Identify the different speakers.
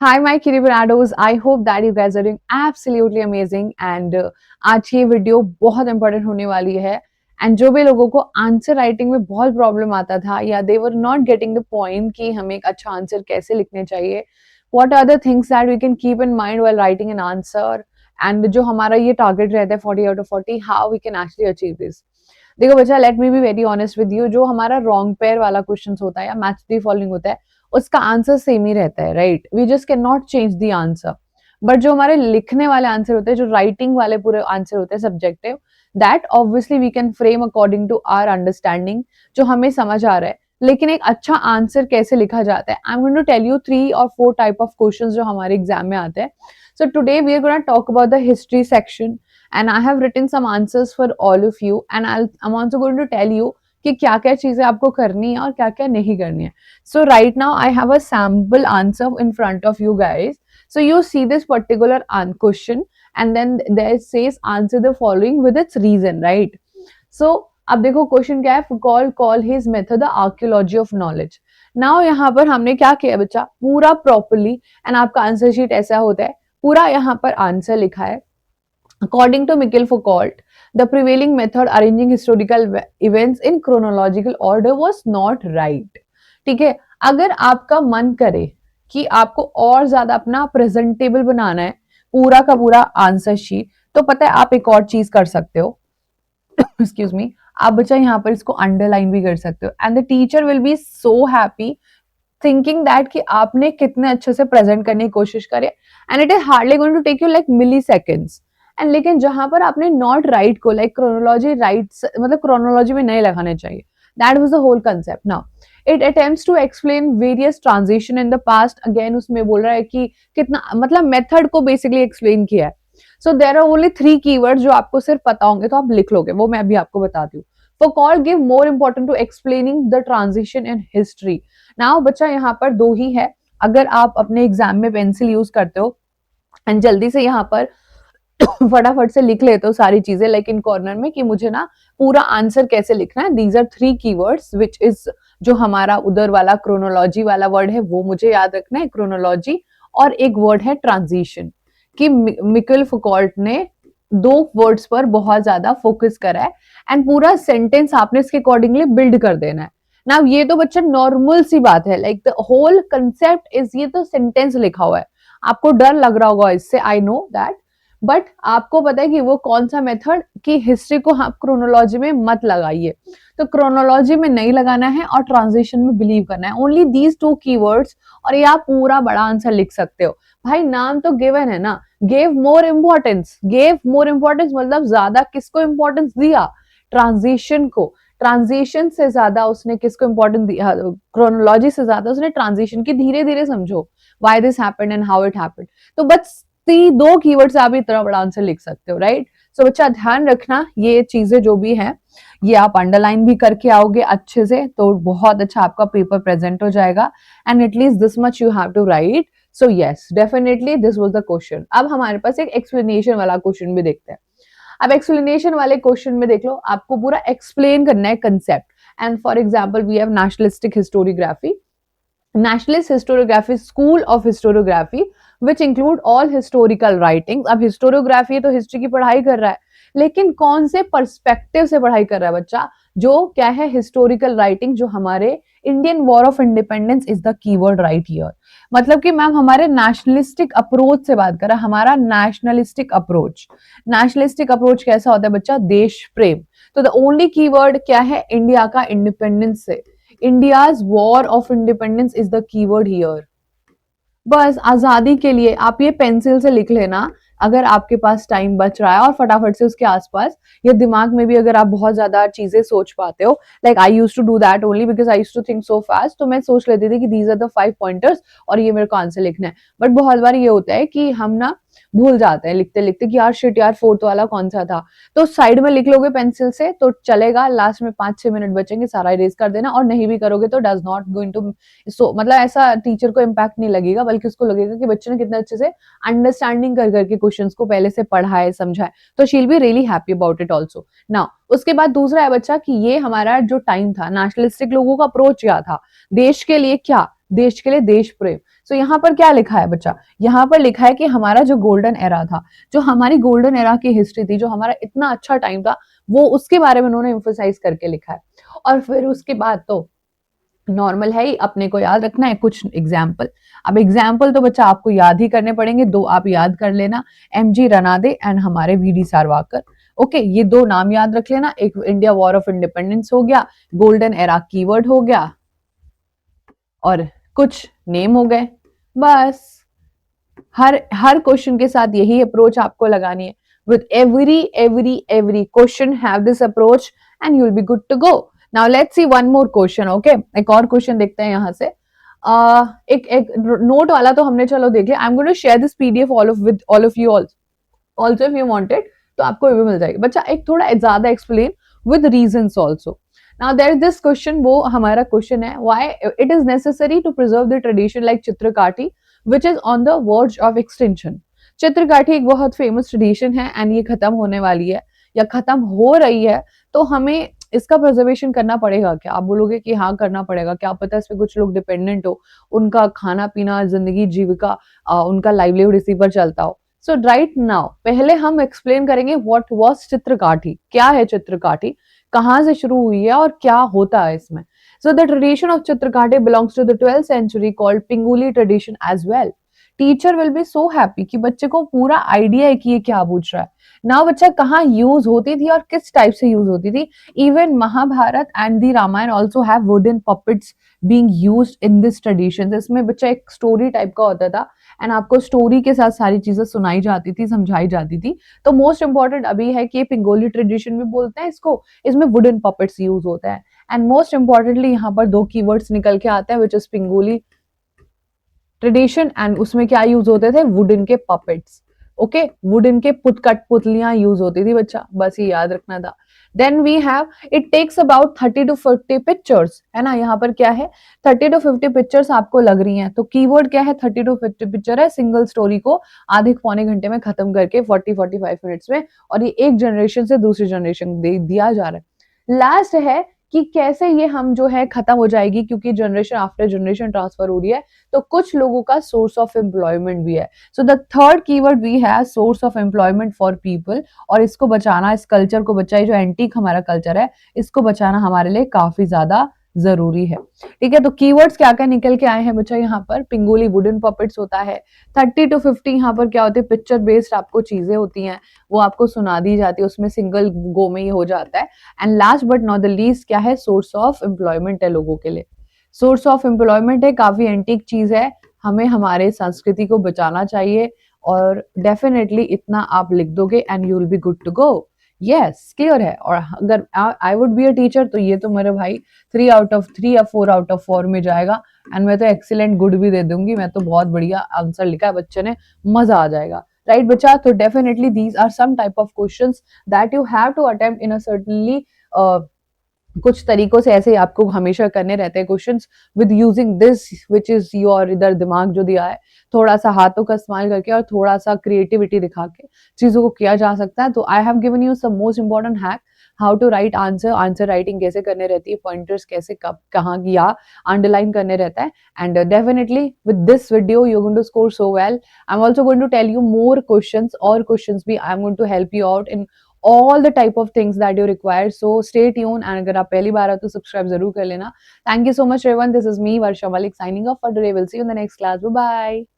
Speaker 1: Hi, my Kiribanados. I hope that you guys are doing absolutely amazing. And आज ये video बहुत important होने वाली है. एंड जो भी लोगों को आंसर राइटिंग में बहुत प्रॉब्लम आता था या they were not getting the point कि हमें एक अच्छा आंसर कैसे लिखने चाहिए, what are the things that we can keep in mind while writing an answer, and जो हमारा ये टारगेट रहता है 40 out of 40, how we can actually achieve this. देखो बच्चा, let me be very honest with you. जो हमारा wrong pair वाला क्वेश्चन होता है या मैच द फॉलोइंग होता है, उसका आंसर सेम ही रहता है, right? We just can not change the answer. But जो हमारे लिखने वाले आंसर होते हैं, जो राइटिंग वाले पूरे आंसर होते हैं subjective, that obviously we can frame according to our understanding, जो हमें समझ आ रहा है. लेकिन एक अच्छा आंसर कैसे लिखा जाता है, I am going to tell you 3 और 4 टाइप ऑफ क्वेश्चंस जो हमारे एग्जाम में आते हैं. So today we are gonna talk about the history section, and I have written some answers for all of you, and I'm also going to tell you कि क्या क्या चीजें आपको करनी है और क्या क्या नहीं करनी है. So right now I have a sample answer in front of you guys. So you see this particular question, and then there says answer the following with its reason, right? So अब देखो question क्या है. Foucault call his method the archaeology of knowledge. Now यहाँ पर हमने क्या किया बच्चा, पूरा properly, and आपका आंसर शीट ऐसा होता है, पूरा यहाँ पर आंसर लिखा है. According to Michael Foucault, the prevailing method arranging historical events in chronological order was not right. ठीक है, अगर आपका मन करे कि आपको और ज्यादा अपना प्रेजेंटेबल बनाना है पूरा का पूरा आंसर शीट, तो पता है आप एक और चीज कर सकते हो. एक्सक्यूज मी, आप बच्चा यहाँ पर इसको अंडरलाइन भी कर सकते हो, and the teacher will be so happy thinking that कि आपने कितने अच्छे से प्रेजेंट करने की कोशिश करी, and it is hardly going to take you like milliseconds. And लेकिन जहां पर आपने नॉट राइट को लाइक क्रोनोलॉजी राइट, मतलब क्रोनोलॉजी में नहीं लगाने चाहिए. That was the whole concept. Now it attempts to explain various transition in the past. Again उसमें बोल रहा है कि कितना, मतलब मेथड को बेसिकली एक्सप्लेन किया है. So there are only 3 keywords जो आपको सिर्फ पता होंगे तो आप लिख लोगे, वो मैं अभी आपको बताती हूँ. Foucault give more important to explaining the transition in history. Now बच्चा यहाँ पर 2 ही है. अगर आप अपने एग्जाम में पेंसिल यूज करते हो एंड जल्दी से यहाँ पर फटाफट से लिख लेते हो सारी चीजें लाइक इन कॉर्नर में कि मुझे ना पूरा आंसर कैसे लिखना है. These are 3 keywords which is, जो हमारा उधर वाला क्रोनोलॉजी वाला वर्ड है वो मुझे याद रखना है, क्रोनोलॉजी, और एक वर्ड है ट्रांजिशन. कि मिकेल फुकॉल्ट ने 2 वर्ड्स पर बहुत ज्यादा फोकस करा है, एंड पूरा सेंटेंस आपने इसके अकॉर्डिंगली बिल्ड कर देना है. ना ये तो बच्चा नॉर्मल सी बात है, like the whole concept is, ये तो सेंटेंस लिखा हुआ है. आपको डर लग रहा होगा इससे, आई नो दैट, बट आपको पता है कि वो कौन सा मेथड, कि हिस्ट्री को आप क्रोनोलॉजी में मत लगाइए. तो क्रोनोलॉजी में नहीं लगाना है और ट्रांजिशन में बिलीव करना है. ओनली दीज 2 कीवर्ड्स, और ये आप पूरा बड़ा आंसर लिख सकते हो. भाई नाम तो गिवन है ना. Gave more importance, gave more importance मतलब ज्यादा किसको इम्पोर्टेंस दिया, ट्रांजिशन को. ट्रांजिशन से ज्यादा उसने किसको इम्पोर्टेंस दिया, क्रोनोलॉजी से ज्यादा उसने ट्रांजिशन की. धीरे धीरे समझो why this happened and how it happened. तो बस 2 कीवर्ड आप इतना बड़ा आंसर लिख सकते हो, राइट? सो बच्चा ध्यान रखना, ये चीजें जो भी हैं ये आप अंडरलाइन भी करके आओगे अच्छे से, तो बहुत अच्छा आपका पेपर प्रेजेंट हो जाएगा. And at least this much you have to write. So yes, definitely this was the question. अब हमारे पास एक एक्सप्लेनेशन वाला क्वेश्चन भी देखते हैं. अब एक्सप्लेनेशन वाले क्वेश्चन में देख लो, आपको पूरा एक्सप्लेन करना है concept. And for example we have nationalistic historiography. Nationalist historiography, school of historiography which include all historical writings. अब हिस्टोरियोग्राफी तो हिस्ट्री की पढ़ाई कर रहा है, लेकिन कौन से पर्सपेक्टिव से पढ़ाई कर रहा है बच्चा, जो क्या है हिस्टोरिकल राइटिंग, जो हमारे Indian war of independence is the keyword right here. मतलब कि मैम हमारे नेशनलिस्टिक अप्रोच से बात कर रहा है, हमारा नेशनलिस्टिक अप्रोच. नेशनलिस्टिक अप्रोच कैसा होता है बच्चा, देश प्रेम. तो द ओनली कीवर्ड क्या है, इंडिया का इंडिपेंडेंस से. India's war of independence is the keyword here. बस आजादी के लिए आप ये पेंसिल से लिख लेना अगर आपके पास टाइम बच रहा है, और फटाफट से उसके आसपास या दिमाग में भी अगर आप बहुत ज्यादा चीजें सोच पाते हो, like I used to do that only because I used to think so fast. तो मैं सोच लेती थी कि दीज आर द 5 पॉइंटर्स और ये मेरे को आंसर लिखना है. बट बहुत बार ये होता है कि हम ना भूल जाते हैं लिखते लिखते कि यार शिट यार 4th वाला कौन सा था. तो साइड में लिख लोगे पेंसिल से तो चलेगा, लास्ट में 5-6 मिनट बचेंगे, सारा इरेज कर देना. और नहीं भी करोगे तो डज नॉट गोइंग टू, सो मतलब ऐसा टीचर को इम्पैक्ट नहीं लगेगा, बल्कि उसको लगेगा कि बच्चे ने कितना अच्छे से अंडरस्टैंडिंग कर करके क्वेश्चंस को पहले से पढ़ा है, समझा है. तो she will be really happy about it also. Now उसके बाद दूसरा है बच्चा कि ये हमारा जो टाइम था, नेशनलिस्टिक लोगों का अप्रोच क्या था, देश के लिए क्या, देश के लिए देश प्रेम। सो यहाँ पर क्या लिखा है बच्चा, यहाँ पर लिखा है कि हमारा जो गोल्डन एरा था, जो हमारी गोल्डन एरा की हिस्ट्री थी, जो हमारा इतना अच्छा टाइम था, वो उसके बारे में उन्होंने एम्फोसाइज करके लिखा है। और फिर उसके बाद तो नॉर्मल है ही, अपने को याद रखना है कुछ एग्जाम्पल। अब एग्जाम्पल तो बच्चा आपको याद ही करने पड़ेंगे, दो आप याद कर लेना, एमजी रनादे एंड हमारे वीडी सावरकर। ओके, ये दो नाम याद रख लेना। एक इंडिया वॉर ऑफ इंडिपेंडेंस हो गया, गोल्डन एरा कीवर्ड हो गया, और कुछ नेम हो गए। बस हर हर क्वेश्चन के साथ यही अप्रोच आपको लगानी है। With every question have this approach and you will be good to go. Now let's see one more question. Okay, एक और क्वेश्चन देखते हैं यहाँ से। एक नोट वाला तो हमने चलो देख लिया। I am going to share this PDF all of you also if you wanted, तो आपको ये भी मिल जाएगी। बच्चा एक थोड़ा ज्यादा explain with reasons also. Now there is this question, वो हमारा क्वेश्चन है, why it is necessary to preserve the tradition like Chitrakathi which is on the verge of extension. Chitrakathi एक बहुत फेमस ट्रेडिशन है एंड ये खत्म होने वाली है या खत्म हो रही है, तो हमें इसका प्रिजर्वेशन करना पड़ेगा क्या? आप बोलोगे कि हाँ करना पड़ेगा, क्या पता इस पे कुछ लोग डिपेंडेंट हो, उनका खाना पीना, जिंदगी, जीविका, उनका लाइवलीहुड इसी पर चलता हो। सो राइट नाउ पहले हम एक्सप्लेन करेंगे व्हाट वाज चित्रकाठी, क्या है चित्रकाठी, कहाँ से शुरू हुई है और क्या होता है इसमें। So the tradition of Chitrakarthi belongs to the 12th century called Pinguli tradition as well. Teacher will be so happy कि बच्चे को पूरा आइडिया है कि ये क्या पूछ रहा है। नाउ बच्चा कहाँ यूज होती थी और किस टाइप से यूज होती थी। Even Mahabharata and the Ramayana also have wooden puppets being used in this tradition. इसमें बच्चा एक स्टोरी टाइप का होता था एंड आपको स्टोरी के साथ सारी चीजें सुनाई जाती थी, समझाई जाती थी। तो मोस्ट इंपॉर्टेंट अभी है कि पिंगोली ट्रेडिशन भी बोलते हैं इसको, इसमें वुडन पपेट्स यूज होता है। एंड मोस्ट इंपॉर्टेंटली यहाँ पर दो कीवर्ड्स निकल के आते हैं विच इज पिंगोली ट्रेडिशन एंड उसमें क्या यूज होते थे, वुडन के पपेट्स। ओके, वुडन के पुतलियां यूज होती थी बच्चा, बस ये याद रखना था। Then we have it takes about 30 to 50 pictures, है ना, यहाँ पर क्या है 30 to 50 पिक्चर्स आपको लग रही हैं, तो कीवर्ड क्या है 30 to 50 पिक्चर है, सिंगल स्टोरी को आधे पौने घंटे में खत्म करके 40-45 मिनट्स में, और ये एक जनरेशन से दूसरी जनरेशन दिया जा रहा है। लास्ट है कि कैसे ये हम जो है खत्म हो जाएगी, क्योंकि जनरेशन आफ्टर जनरेशन ट्रांसफर हो रही है, तो कुछ लोगों का सोर्स ऑफ एम्प्लॉयमेंट भी है। So the third keyword we have source of employment for people, और इसको बचाना, इस कल्चर को बचाए, जो एंटीक हमारा कल्चर है, इसको बचाना हमारे लिए काफी ज्यादा जरूरी है। ठीक है, तो कीवर्ड्स क्या क्या निकल के आए हैं बच्चा, यहाँ पर पिंगोली वुडन पपेट्स होता है, 30 to 50 यहाँ पर क्या होते हैं, पिक्चर बेस्ड आपको चीजें होती हैं, वो आपको सुना दी जाती है, उसमें सिंगल गो में ही हो जाता है। And last but not the least क्या है, सोर्स ऑफ एम्प्लॉयमेंट है लोगों के लिए, सोर्स ऑफ एम्प्लॉयमेंट है, काफी एंटीक चीज है, हमें हमारे संस्कृति को बचाना चाहिए, और डेफिनेटली इतना आप लिख दोगे and you will be good to go. Yes, clear है। और अगर I would be a teacher, तो ये तो मेरे भाई 3 out of 3 या 4 out of 4 में जाएगा, एंड मैं तो एक्सीलेंट गुड भी दे दूंगी, मैं तो बहुत बढ़िया आंसर लिखा है बच्चे ने, मजा आ जाएगा। राइट बच्चा, तो definitely these are some type of questions that you have to attempt in a certainly, कुछ तरीकों से ऐसे आपको हमेशा करने रहते हैं questions with using this which is your, इधर दिमाग जो दिया है, थोड़ा सा हाथों का इस्तेमाल करके और थोड़ा सा क्रिएटिविटी दिखा के चीजों को किया जा सकता है। तो I have given you some most important hack, how to write answer, answer writing कैसे करने रहती है, पॉइंटर्स कैसे कब कहाँ या अंडरलाइन करने रहता है। And definitely with this video you going to score so well. I am also going to tell you more questions, और क्वेश्चंस भी I am going to help you out in all the type of things that you require. So stay tuned, and अगर आप पहली बार हो तो subscribe जरूर कर लेना। Thank you so much everyone. This is me Varsha Malik signing off for today. We'll see you in the next class. Bye bye.